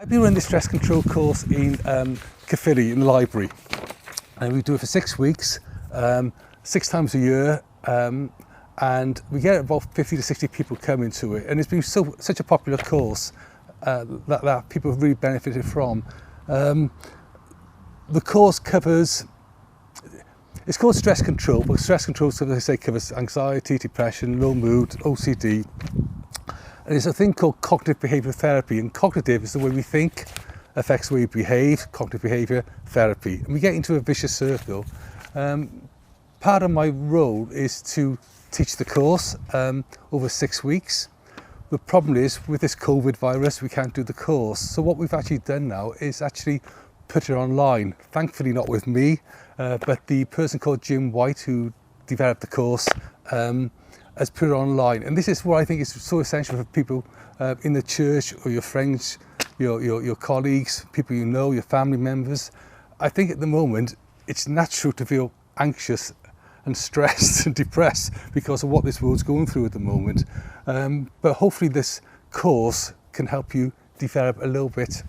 I've been running the stress control course in Caerphilly in the library, and we do it for 6 weeks, 6 times a year, and we get about 50 to 60 people coming to it, and it's been such a popular course that people have really benefited from. The course covers, it's called stress control, but stress control, as I say, covers anxiety, depression, low mood, OCD. And there's a thing called cognitive behavioural therapy, and cognitive is the way we think, affects the way we behave, cognitive behaviour therapy. And we get into a vicious circle. Part of my role is to teach the course over 6 weeks. The problem is, with this COVID virus, we can't do the course. So what we've actually done now is actually put it online. Thankfully not with me, but the person called Jim White, who developed the course, has put it online. And this is what I think is so essential for people in the church, or your friends, your colleagues, people you know, your family members. I think at the moment it's natural to feel anxious and stressed and depressed because of what this world's going through at the moment. But hopefully this course can help you develop a little bit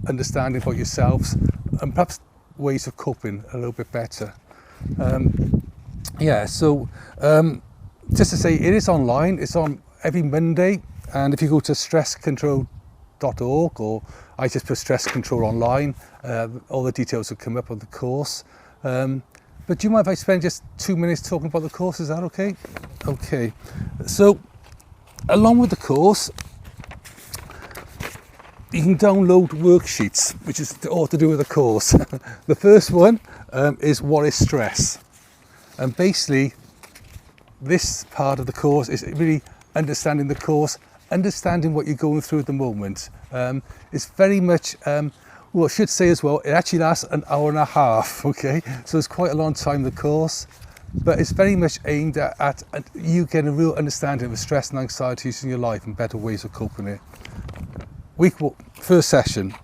understanding about yourselves and perhaps ways of coping a little bit better. Just to say, it is online. It's on every Monday, and if you go to stresscontrol.org, or I just put stress control online, all the details will come up on the course. But do you mind if I spend just 2 minutes talking about the course? Is that okay? Okay. So, along with the course, you can download worksheets, which is all to do with the course. The first one is what is stress, and basically this part of the course is really understanding the course, understanding what you're going through at the moment. It's very much, well, I should say as well, it actually lasts an hour and a half, okay? So it's quite a long time, the course, but it's very much aimed at you getting a real understanding of the stress and anxieties in your life and better ways of coping it. First session.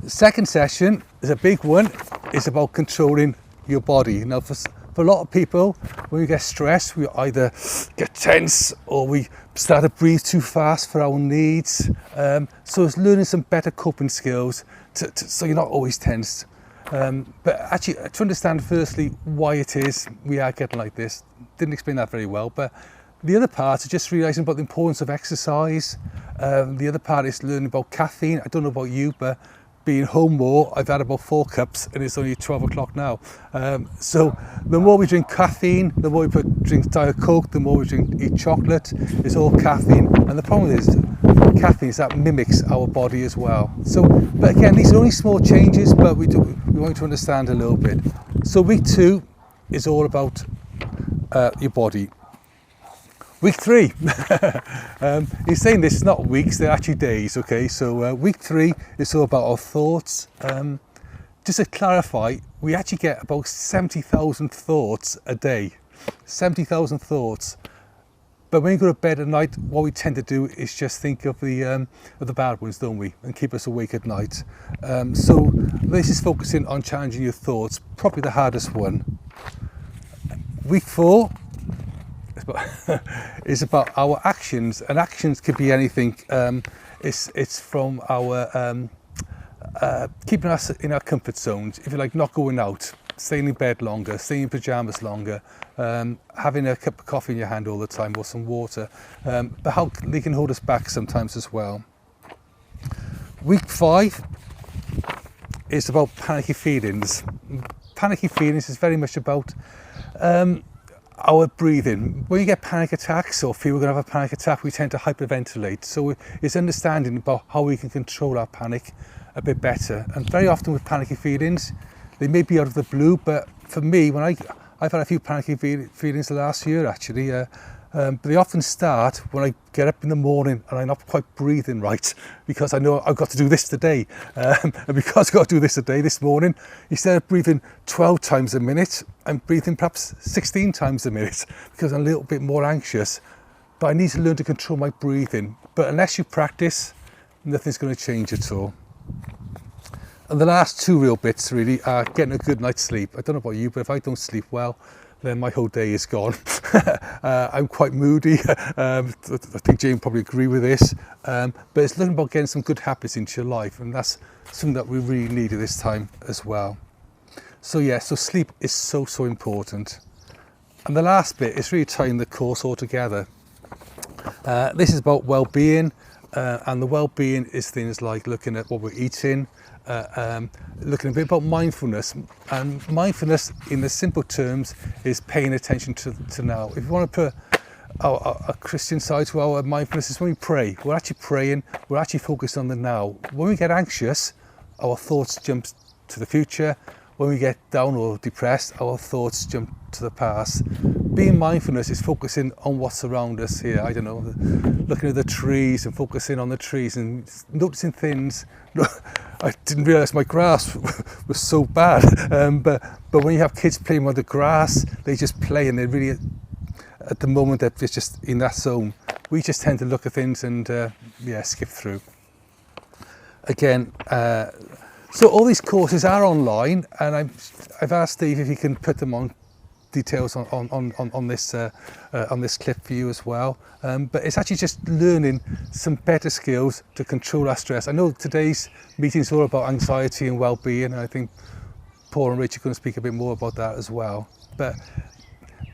The second session is a big one. It's about controlling your body. Now, for a lot of people, when we get stressed, we either get tense or we start to breathe too fast for our needs. So it's learning some better coping skills so you're not always tense. But actually, to understand firstly why it is we are getting like this, didn't explain that very well, but the other part is just realising about the importance of exercise. The other part is learning about caffeine. I don't know about you, but being home more, I've had about 4 cups and it's only 12 o'clock now. So the more we drink caffeine, the more we drink Diet Coke, the more we eat chocolate, it's all caffeine. And the problem is, caffeine is that mimics our body as well. So, but again, these are only small changes, but we want to understand a little bit. So week 2 is all about your body. Week 3, he's saying this is not weeks, they're actually days, okay? So week 3 is all about our thoughts. Just to clarify, we actually get about 70,000 thoughts a day, 70,000 thoughts. But when you go to bed at night, what we tend to do is just think of the bad ones, don't we? And keep us awake at night. So this is focusing on challenging your thoughts, probably the hardest one. Week 4, is about our actions, and actions could be anything. It's from our keeping us in our comfort zones, if you like, not going out, staying in bed longer, staying in pyjamas longer, having a cup of coffee in your hand all the time or some water, but how they can hold us back sometimes as well. Week 5 is about panicky feelings. Panicky feelings is very much about our breathing. When you get panic attacks or feel we're going to have a panic attack, we tend to hyperventilate. So it's understanding about how we can control our panic a bit better. And very often with panicky feelings, they may be out of the blue, but for me, I've had a few panicky feelings the last year actually, but they often start when I get up in the morning and I'm not quite breathing right because I know I've got to do this today. And because I've got to do this today, this morning, instead of breathing 12 times a minute, I'm breathing perhaps 16 times a minute because I'm a little bit more anxious. But I need to learn to control my breathing. But unless you practice, nothing's going to change at all. And the last 2 real bits really are getting a good night's sleep. I don't know about you, but if I don't sleep well, then my whole day is gone. I'm quite moody. I think Jane probably agree with this. But it's looking about getting some good habits into your life, and that's something that we really need at this time as well. So yeah, so sleep is so important. And the last bit is really tying the course all together. This is about well-being, and the well-being is things like looking at what we're eating, looking a bit about mindfulness. And mindfulness, in the simple terms, is paying attention to now. If you want to put a Christian side to our mindfulness, is when we pray. We're actually praying, we're actually focused on the now. When we get anxious, our thoughts jump to the future. When we get down or depressed, our thoughts jump to the past. Being mindfulness is focusing on what's around us here. I don't know, looking at the trees and focusing on the trees and noticing things. I didn't realise my grass was so bad. But when you have kids playing with the grass, they just play and they're really, at the moment, they're just in that zone. We just tend to look at things and skip through. Again, so all these courses are online, and I've asked Steve if he can put them on details on this clip for you as well. But it's actually just learning some better skills to control our stress. I know today's meeting is all about anxiety and well-being, and I think Paul and Rich are going to speak a bit more about that as well. But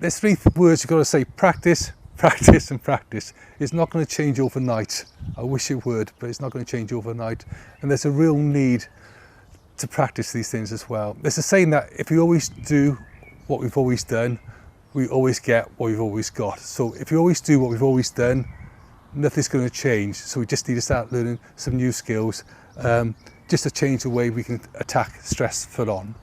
there's three words you've got to say: practice, practice and practice. It's not going to change overnight. I wish it would, but it's not going to change overnight. And there's a real need to practice these things as well. There's a saying that if we always do what we've always done, we always get what we've always got. So if you always do what we've always done, nothing's going to change. So we just need to start learning some new skills, just to change the way we can attack stress full on.